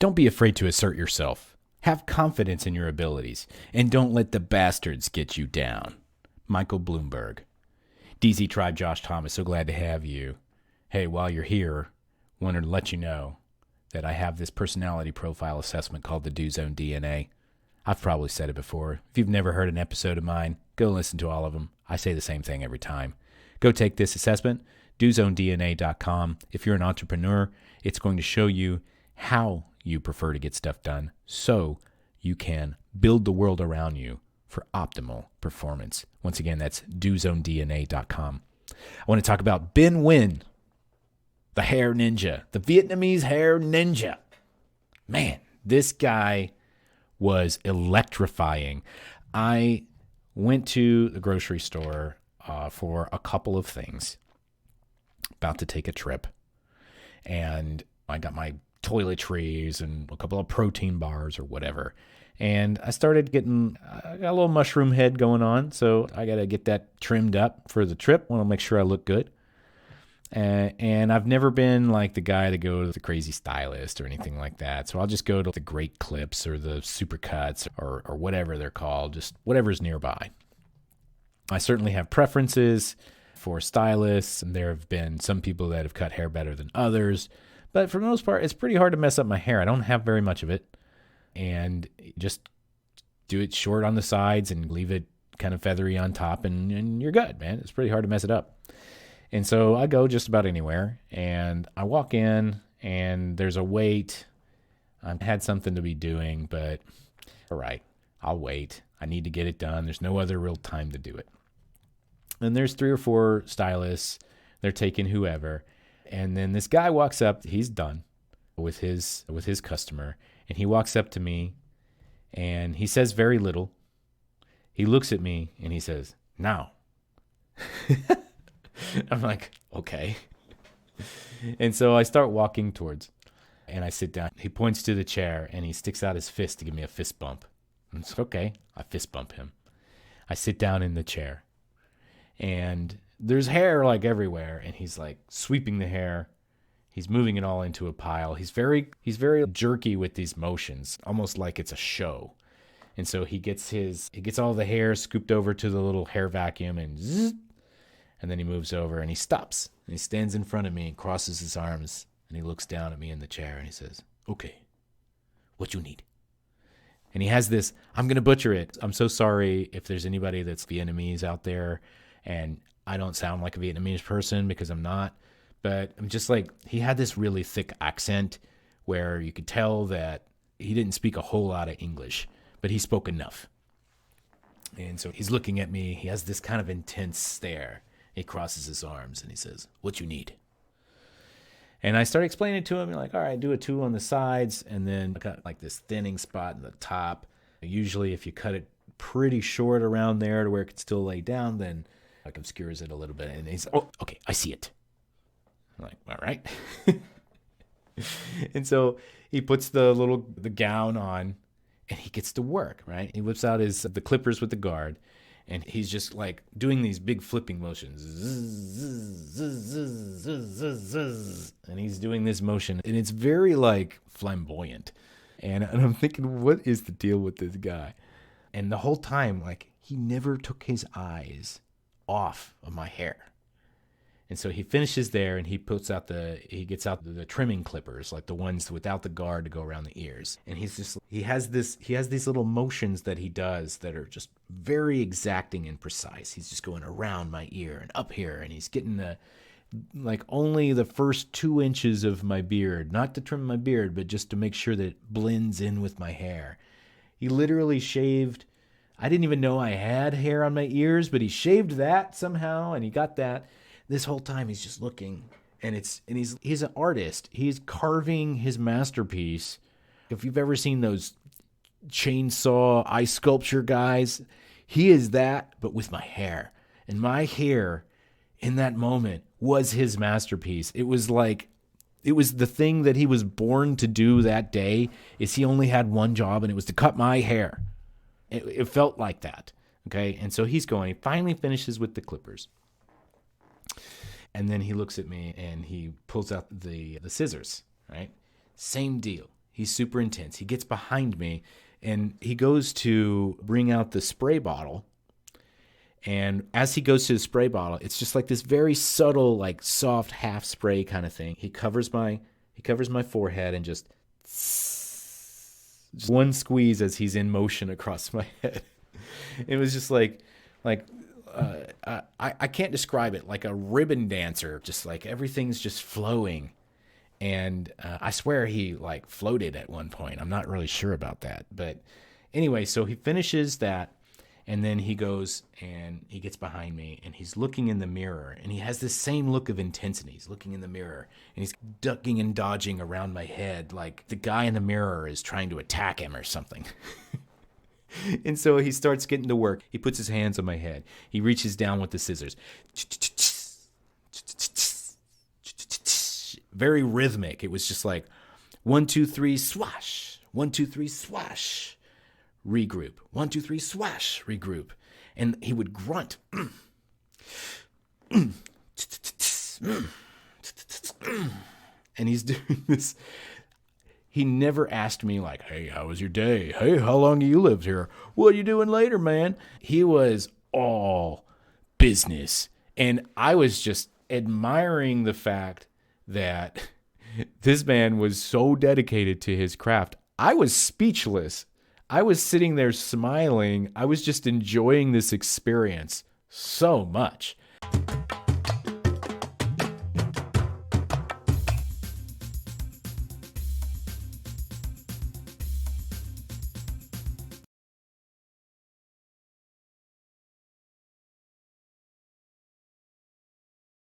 Don't be afraid to assert yourself. Have confidence in your abilities, and don't let the bastards get you down. Michael Bloomberg. DZ Tribe, Josh Thomas, so glad to have you. Hey, while you're here, wanted to let you know that I have this personality profile assessment called the Do Zone DNA. I've probably said it before. If you've never heard an episode of mine, go listen to all of them. I say the same thing every time. Go take this assessment, dozonedna.com. If you're an entrepreneur, it's going to show you how you prefer to get stuff done so you can build the world around you for optimal performance. Once again, that's dozonedna.com. I want to talk about Ben Nguyen, the hair ninja, the Vietnamese hair ninja. Man, this guy was electrifying. I went to the grocery store for a couple of things, about to take a trip, and I got my toiletries and a couple of protein bars or whatever. And I started getting, I got a little mushroom head going on, so I got to get that trimmed up for the trip. Want to make sure I look good. And I've never been like the guy to go to the crazy stylist or anything like that. So I'll just go to the Great Clips or the Supercuts or whatever they're called, just whatever's nearby. I certainly have preferences for stylists, and there have been some people that have cut hair better than others. But for the most part, it's pretty hard to mess up my hair. I don't have very much of it. And just do it short on the sides and leave it kind of feathery on top, and you're good, man. It's pretty hard to mess it up. And so I go just about anywhere, and I walk in, and there's a wait. I had something to be doing, but all right, I'll wait. I need to get it done. There's no other real time to do it. And there's 3 or 4 stylists. They're taking whoever. And then this guy walks up. He's done with his customer. And he walks up to me, and he says very little. He looks at me, and he says, "Now." I'm like, okay. And so I start walking towards, and I sit down. He points to the chair, and he sticks out his fist to give me a fist bump. And it's okay. I fist bump him. I sit down in the chair, and there's hair like everywhere, and he's like sweeping the hair. He's moving it all into a pile. He's very jerky with these motions, almost like it's a show. And so he gets all the hair scooped over to the little hair vacuum, and zzz, and then he moves over and he stops. And he stands in front of me and crosses his arms, and he looks down at me in the chair and he says, "Okay, what you need?" And he has this, I'm going to butcher it. I'm so sorry if there's anybody that's Vietnamese out there, and I don't sound like a Vietnamese person because I'm not. But I'm just like, he had this really thick accent where you could tell that he didn't speak a whole lot of English, but he spoke enough. And so he's looking at me. He has this kind of intense stare. He crosses his arms and he says, "What you need?" And I start explaining to him, like, all right, do a 2 on the sides, and then I got like this thinning spot in the top. Usually if you cut it pretty short around there to where it could still lay down, then like obscures it a little bit. And he's, "Oh, okay, I see it." I'm like, all right. And so he puts the gown on, and he gets to work, right? He whips out the clippers with the guard, and he's just like doing these big flipping motions. And he's doing this motion, and it's very like flamboyant. And I'm thinking, what is the deal with this guy? And the whole time, like, he never took his eyes off of my hair. And so he finishes there, and he gets out the trimming clippers, like the ones without the guard to go around the ears. And he has these little motions that he does that are just very exacting and precise. He's just going around my ear and up here, and he's getting only the first 2 inches of my beard, not to trim my beard, but just to make sure that it blends in with my hair. He literally shaved. I didn't even know I had hair on my ears, but he shaved that somehow, and he got that. This whole time he's just looking, and he's an artist. He's carving his masterpiece. If you've ever seen those chainsaw ice sculpture guys, he is that, but with my hair. And my hair in that moment was his masterpiece. It was the thing that he was born to do that day. Is he only had one job, and it was to cut my hair. It felt like that. Okay. And so he finally finishes with the clippers. And then he looks at me and he pulls out the scissors, right? Same deal. He's super intense. He gets behind me and he goes to bring out the spray bottle. And as he goes to the spray bottle, it's just like this very subtle, like soft half spray kind of thing. He covers my forehead and just one squeeze as he's in motion across my head. It was just like I can't describe it, like a ribbon dancer, just like everything's just flowing. And I swear he like floated at one point. I'm not really sure about that. But anyway, so he finishes that. And then he goes and he gets behind me and he's looking in the mirror and he has this same look of intensity. He's looking in the mirror and he's ducking and dodging around my head like the guy in the mirror is trying to attack him or something. And so he starts getting to work. He puts his hands on my head. He reaches down with the scissors. Very rhythmic. It was just like 1, 2, 3, swash. 1, 2, 3, swash. Regroup. 1, 2, 3, swash. Regroup. And he would grunt. And he's doing this. He never asked me like, hey, how was your day? Hey, how long have you lived here? What are you doing later, man? He was all business. And I was just admiring the fact that this man was so dedicated to his craft. I was speechless. I was sitting there smiling. I was just enjoying this experience so much.